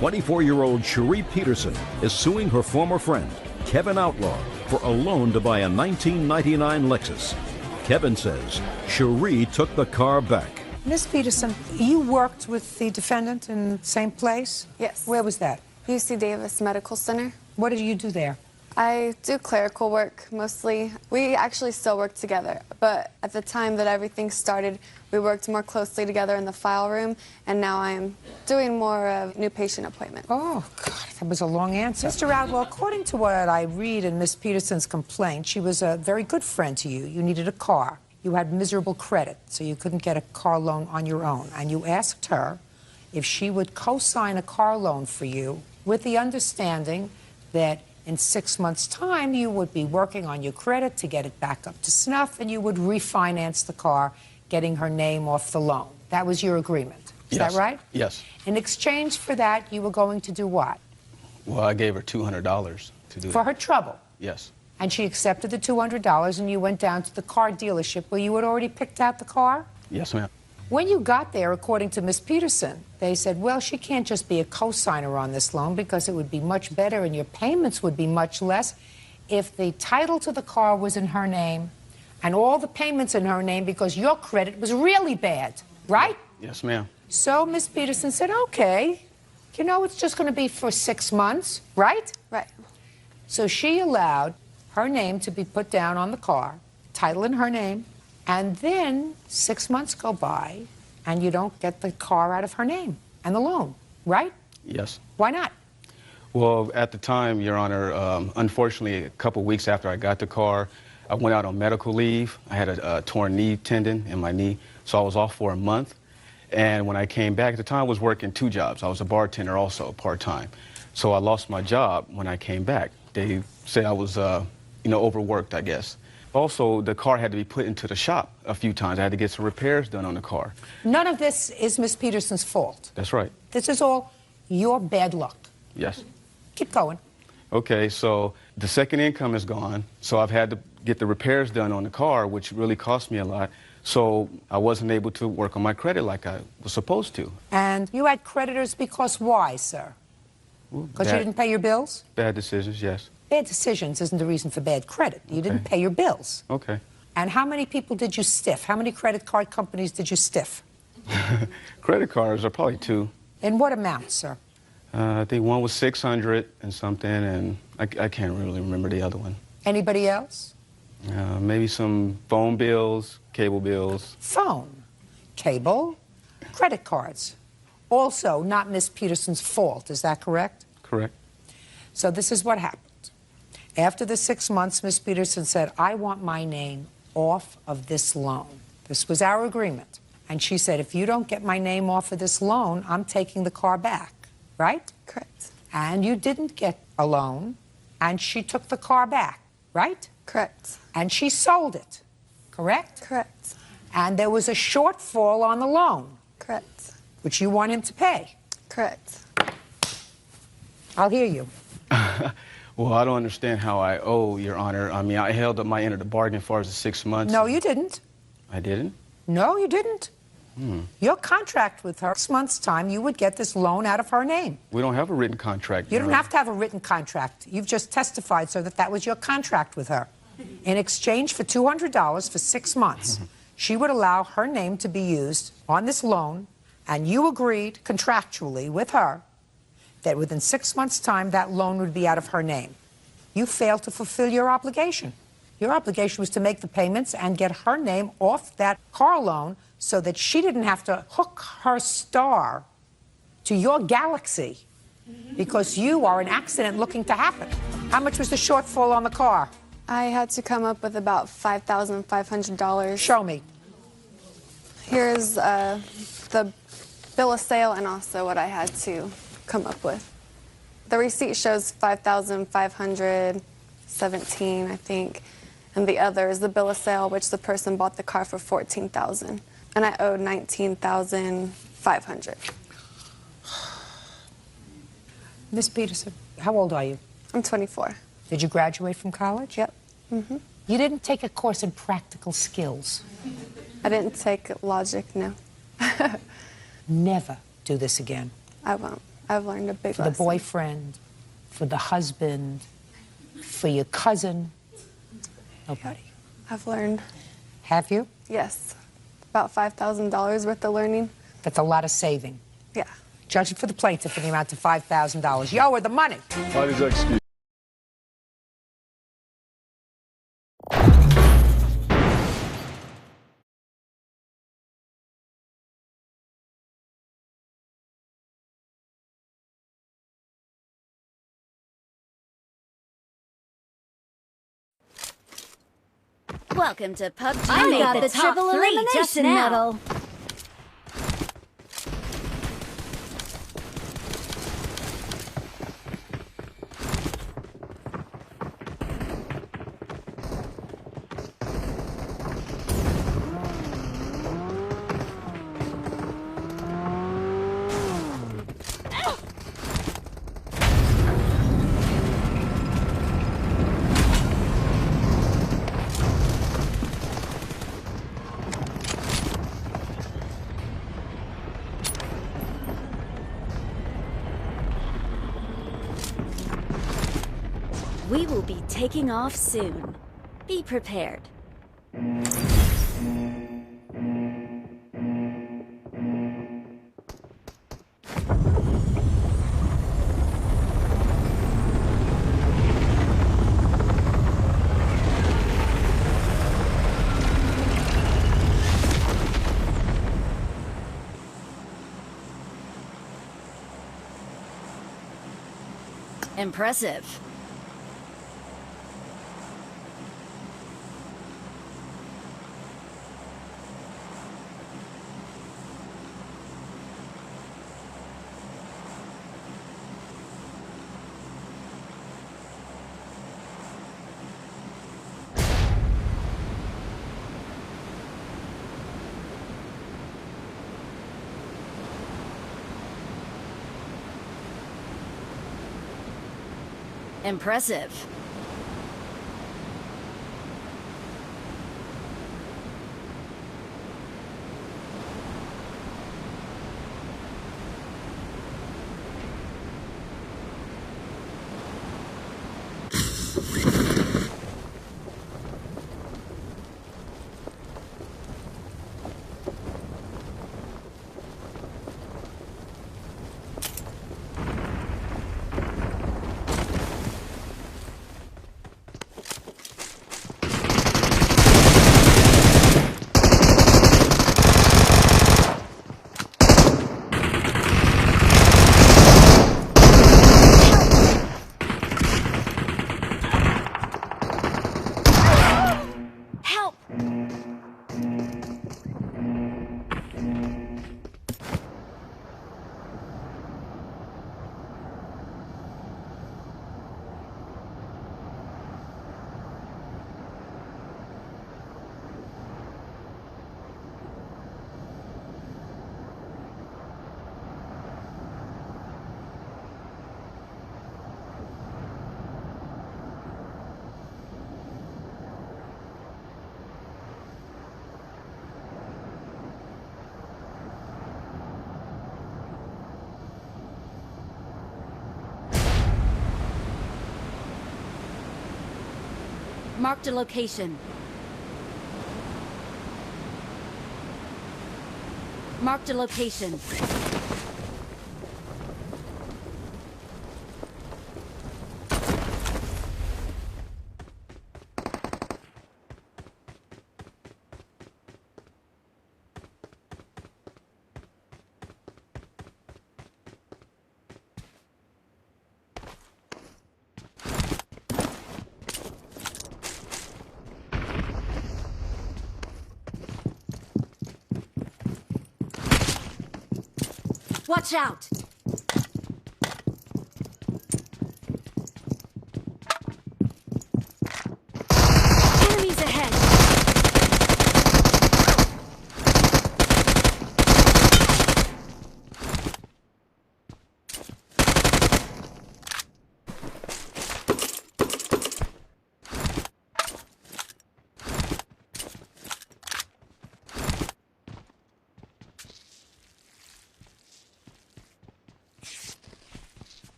24-year-old Cherie Peterson is suing her former friend, Kevin Outlaw, for a loan to buy a 1999 Lexus. Kevin says Cherie took the car back. Miss Peterson, you worked with the defendant in the same place? Yes. Where was that? UC Davis Medical Center. What did you do there? I do clerical work mostly. We actually still work together, but at the time that everything started, we worked more closely together in the file room, and now I'm doing more of new patient appointments. Oh, God, that was a long answer. Mr. Outlaw, according to what I read in Miss Peterson's complaint, she was a very good friend to you. You needed a car. You had miserable credit, so you couldn't get a car loan on your own. And you asked her if she would co-sign a car loan for you with the understanding that in 6 months' time, you would be working on your credit to get it back up to snuff, and you would refinance the car, getting her name off the loan. That was your agreement. Is that right? Yes. In exchange for that, you were going to do what? Well, I gave her $200 to do For her trouble? Yes. And she accepted the $200, and you went down to the car dealership where you had already picked out the car? Yes, ma'am. When you got there, according to Miss Peterson, they said, well, she can't just be a co-signer on this loan because it would be much better and your payments would be much less if the title to the car was in her name and all the payments in her name because your credit was really bad, right? Yes, ma'am. So Miss Peterson said, okay, you know, it's just going to be for 6 months, right? Right. So she allowed her name to be put down on the car, title in her name, and then 6 months go by, and you don't get the car out of her name and the loan, right? Yes. Why not? Well, at the time, Your Honor, unfortunately, a couple weeks after I got the car, I went out on medical leave. I had a torn knee tendon in my knee, so I was off for a month. And when I came back, at the time I was working 2 jobs. I was a bartender also, part-time. So I lost my job when I came back. They said I was, overworked, I guess. Also, the car had to be put into the shop a few times. I had to get some repairs done on the car. None of this is Miss Peterson's fault. That's right. This is all your bad luck. Yes. Keep going. Okay, so the second income is gone, so I've had to get the repairs done on the car, which really cost me a lot. So I wasn't able to work on my credit like I was supposed to. And you had creditors because why, sir? Because you didn't pay your bills? Bad decisions, yes. Bad decisions isn't the reason for bad credit. You didn't pay your bills. Okay. And how many people did you stiff? How many credit card companies did you stiff? Credit cards are probably 2. In what amount, sir? I think one was 600 and something, and I can't really remember the other one. Anybody else? Maybe some phone bills, cable bills. Phone, cable, credit cards. Also, not Miss Peterson's fault, is that correct? Correct. So this is what happened. After the 6 months, Miss Peterson said, I want my name off of this loan. This was our agreement. And she said, if you don't get my name off of this loan, I'm taking the car back, right? Correct. And you didn't get a loan, and she took the car back, right? Correct. And she sold it, correct? Correct. And there was a shortfall on the loan. Correct. Which you want him to pay. Correct. I'll hear you. Well, I don't understand how I owe, Your Honor. I mean, I held up my end of the bargain as far as the 6 months. No, you didn't. I didn't? No, you didn't. Your contract with her, 6 months' time, you would get this loan out of her name. We don't have a written contract. You don't have to have a written contract. You've just testified, sir, that that was your contract with her. In exchange for $200 for 6 months, she would allow her name to be used on this loan, and you agreed contractually with her that within 6 months' time, that loan would be out of her name. You failed to fulfill your obligation. Your obligation was to make the payments and get her name off that car loan so that she didn't have to hook her star to your galaxy because you are an accident looking to happen. How much was the shortfall on the car? I had to come up with about $5,500. Show me. Here's the bill of sale and also what I had to come up with. The receipt shows $5,517, I think, and the other is the bill of sale, which the person bought the car for $14,000, and I owed $19,500. Miss Peterson, how old are you? I'm 24. Did you graduate from college? Yep. You didn't take a course in practical skills. I didn't take logic, no. Never do this again. I won't. I've learned a big For lesson. the boyfriend, for the husband, for your cousin? Nobody. I've learned. Have you? Yes. About $5,000 worth of learning. That's a lot of saving. Yeah. Judging for the plaintiff in the amount of $5,000. You owe her the money. Why does that excuse? Welcome to PUBG. I got made the top triple 3 elimination just now. medal. We will be taking off soon. Be prepared. Impressive. Impressive. Help! Marked a location. Marked a location. Watch out! Enemies ahead!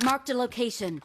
Marked a location.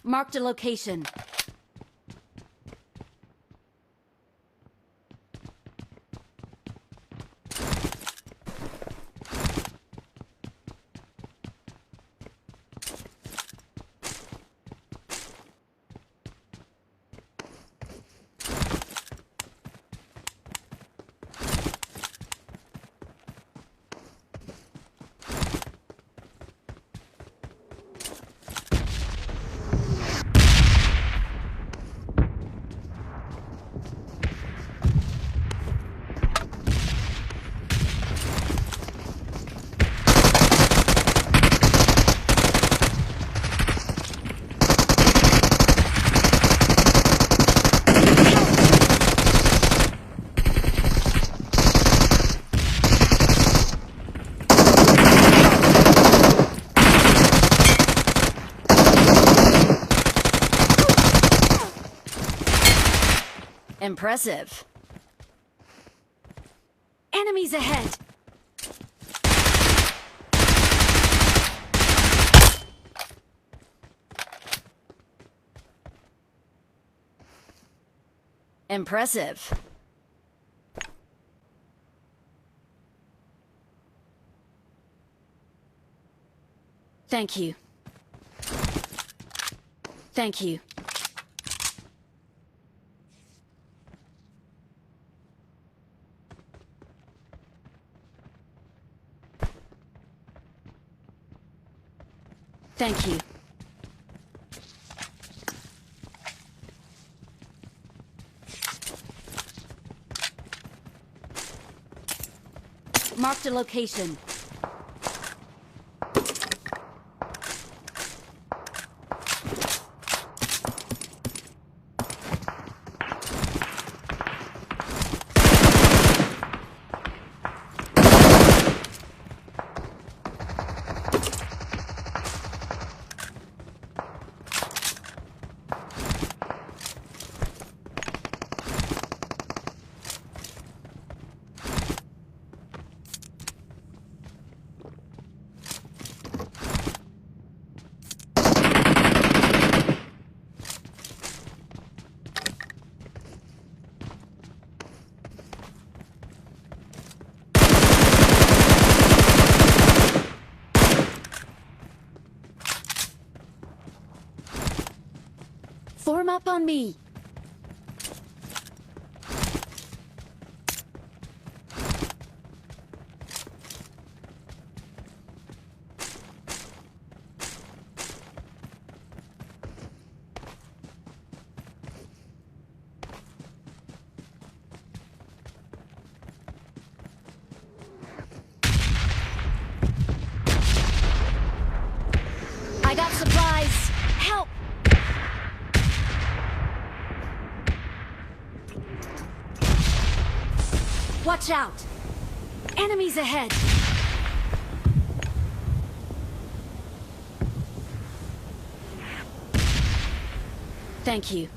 Marked a location. Impressive. Enemies ahead. Impressive. Thank you. Thank you. Thank you. Marked a location. Form up on me. I got supplies. Help! Watch out! Enemies ahead! Thank you.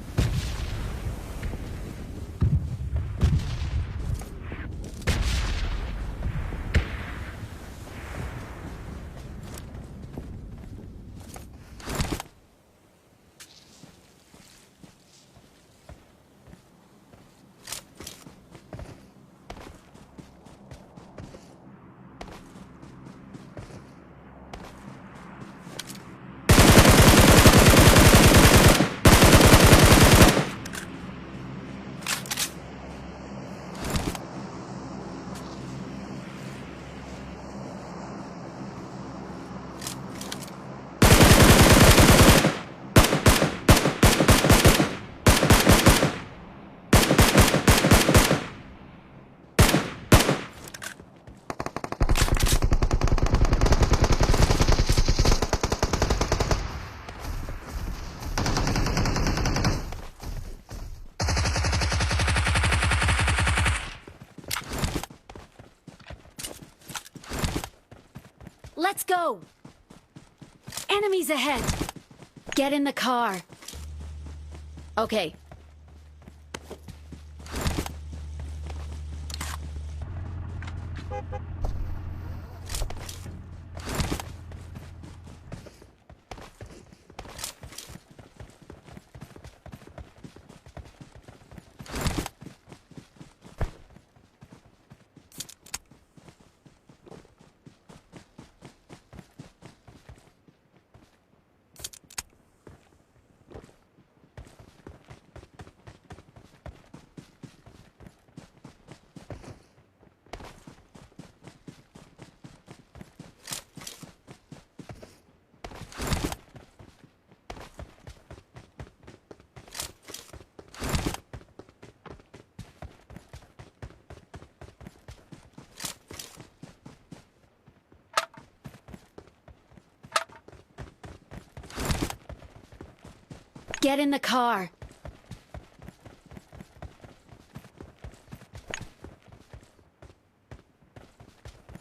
go! Enemies ahead! Get in the car. Okay. Get in the car.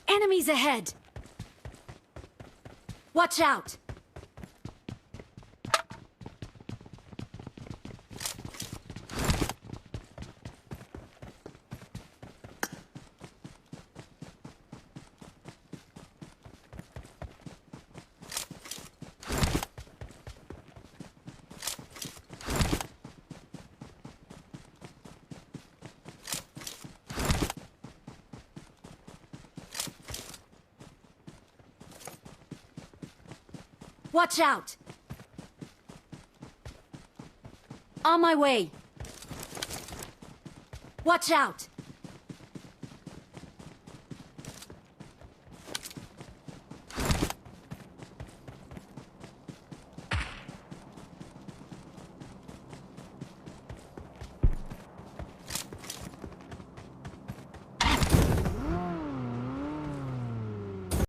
Enemies ahead. Watch out. Watch out! On my way! Watch out!